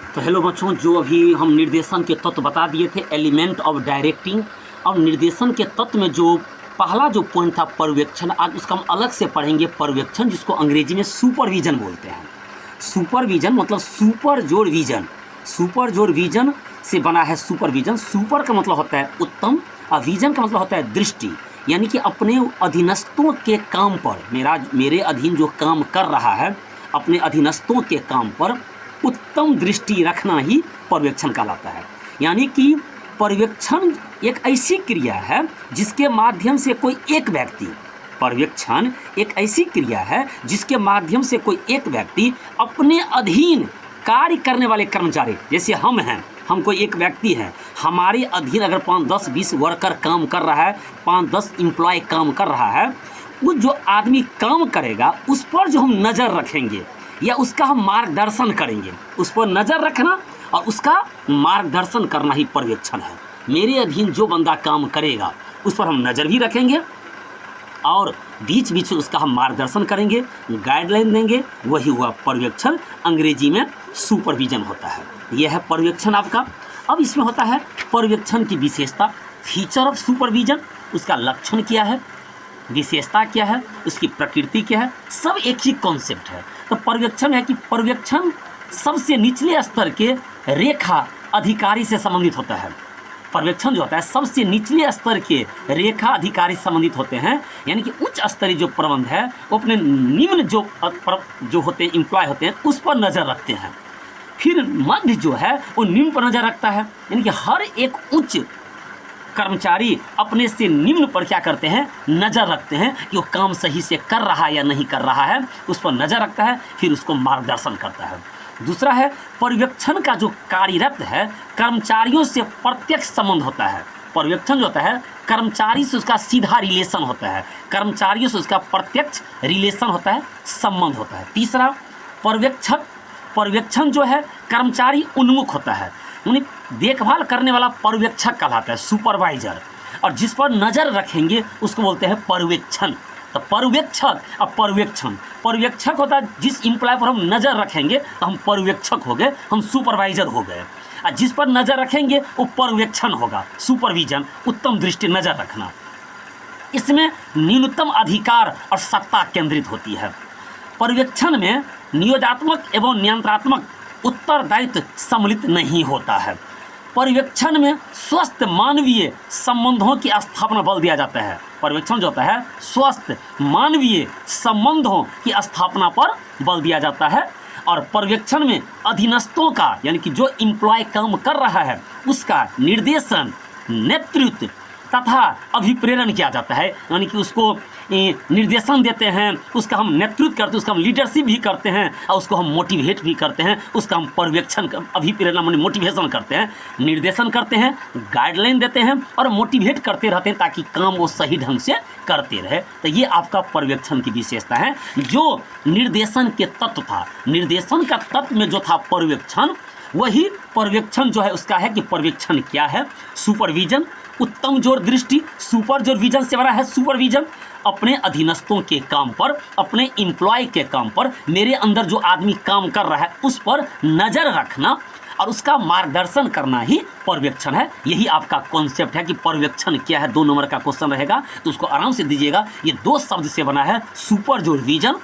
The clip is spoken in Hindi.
तो हेलो बच्चों, जो अभी हम निर्देशन के तत्व बता दिए थे, एलिमेंट ऑफ डायरेक्टिंग। अब निर्देशन के तत्व में जो पहला जो पॉइंट था पर्यवेक्षण, आज उसका हम अलग से पढ़ेंगे। पर्यवेक्षण जिसको अंग्रेजी में सुपरविजन बोलते हैं। सुपरविजन मतलब सुपर जोड़ विजन, सुपर जोड़ विजन से बना है सुपरविजन। सुपर का मतलब होता है उत्तम और विजन का मतलब होता है दृष्टि, यानी कि अपने अधीनस्थों के काम पर, मेरे अधीन जो काम कर रहा है, अपने अधीनस्थों के काम पर उत्तम दृष्टि रखना ही पर्यवेक्षण कहलाता है। यानी कि पर्यवेक्षण एक ऐसी क्रिया है जिसके माध्यम से कोई एक व्यक्ति, पर्यवेक्षण एक ऐसी क्रिया है जिसके माध्यम से कोई एक व्यक्ति अपने अधीन कार्य करने वाले कर्मचारी, जैसे हम हैं, हम कोई एक व्यक्ति हैं, हमारे अधीन अगर 5, 10, 20 वर्कर काम कर रहा है, 5, 10 एम्प्लॉय काम कर रहा है, वो जो आदमी काम करेगा उस पर जो हम नज़र रखेंगे या उसका हम मार्गदर्शन करेंगे, उस पर नज़र रखना और उसका मार्गदर्शन करना ही पर्यवेक्षण है। मेरे अधीन जो बंदा काम करेगा उस पर हम नज़र भी रखेंगे और बीच बीच में उसका हम मार्गदर्शन करेंगे, गाइडलाइन देंगे, वही हुआ पर्यवेक्षण। अंग्रेजी में सुपरविजन होता है। यह है पर्यवेक्षण आपका। अब इसमें होता है पर्यवेक्षण की विशेषता, फीचर ऑफ सुपरविजन, उसका लक्षण क्या है, विशेषता क्या है, उसकी प्रकृति क्या है, सब एक ही कॉन्सेप्ट है। तो पर्यवेक्षण है कि पर्यवेक्षण सबसे निचले स्तर के रेखा अधिकारी से संबंधित होता है। पर्यवेक्षण जो होता है सबसे निचले स्तर के रेखा अधिकारी संबंधित होते हैं, यानी कि उच्च स्तरीय जो प्रबंध है वो अपने निम्न जो होते हैं एम्प्लॉय होते हैं उस पर नज़र रखते हैं। फिर मध्य जो है वो निम्न पर नज़र रखता है, यानी कि हर एक उच्च कर्मचारी अपने से निम्न पर क्या करते हैं, नज़र रखते हैं कि वो काम सही से कर रहा है या नहीं कर रहा है, उस पर नज़र रखता है, फिर उसको मार्गदर्शन करता है। दूसरा है पर्यवेक्षण का जो कार्यरत है कर्मचारियों से प्रत्यक्ष संबंध होता है। पर्यवेक्षण जो होता है कर्मचारी से उसका सीधा रिलेशन होता है, कर्मचारियों से उसका प्रत्यक्ष रिलेशन होता है, संबंध होता है। तीसरा पर्यवेक्षण जो है कर्मचारी उन्मुख होता है, उन्हें देखभाल करने वाला पर्यवेक्षक कहलाता है, सुपरवाइजर, और जिस पर नज़र रखेंगे उसको बोलते हैं पर्यवेक्षण। तो पर्यवेक्षक और पर्यवेक्षक होता है जिस एम्प्लॉय पर हम नज़र रखेंगे तो हम पर्यवेक्षक हो गए, हम सुपरवाइजर हो गए, और जिस पर नज़र रखेंगे वो पर्यवेक्षण होगा, सुपरविजन, उत्तम दृष्टि, नज़र रखना। इसमें न्यूनतम अधिकार और सत्ता केंद्रित होती है। पर्यवेक्षण में नियोजनात्मक एवं नियंत्रणात्मक उत्तरदायित्व सम्मिलित नहीं होता है। पर्यवेक्षण में स्वस्थ मानवीय संबंधों की स्थापना बल दिया जाता है। पर्यवेक्षण जो होता है स्वस्थ मानवीय संबंधों की स्थापना पर बल दिया जाता है, और पर्यवेक्षण में अधीनस्थों का, यानी कि जो एम्प्लॉय काम कर रहा है उसका निर्देशन, नेतृत्व तथा अभिप्रेरण किया जाता है, यानी कि उसको निर्देशन देते हैं, उसका हम नेतृत्व करते हैं, उसका हम लीडरशिप भी करते हैं और उसको हम मोटिवेट भी करते हैं, उसका हम पर्यवेक्षण, अभिप्रेरण माने मोटिवेशन करते हैं, निर्देशन करते हैं, गाइडलाइन देते हैं और मोटिवेट करते रहते हैं ताकि काम वो सही ढंग से करते रहे। तो ये आपका पर्यवेक्षण की विशेषता है। जो निर्देशन के तत्व था, निर्देशन का तत्व में जो था पर्यवेक्षण, वही पर्यवेक्षण जो है उसका है कि पर्यवेक्षण क्या है, सुपरविजन, उत्तम जोर दृष्टि, सुपर जोर विजन से बड़ा है सुपरविजन, अपने अधीनस्थों के काम पर, अपने एम्प्लॉय के काम पर, मेरे अंदर जो आदमी काम कर रहा है उस पर नज़र रखना और उसका मार्गदर्शन करना ही पर्यवेक्षण है। यही आपका कॉन्सेप्ट है कि पर्यवेक्षण क्या है। 2 नंबर का क्वेश्चन रहेगा तो उसको आराम से दीजिएगा। ये 2 शब्द से बना है, सुपर जोर विजन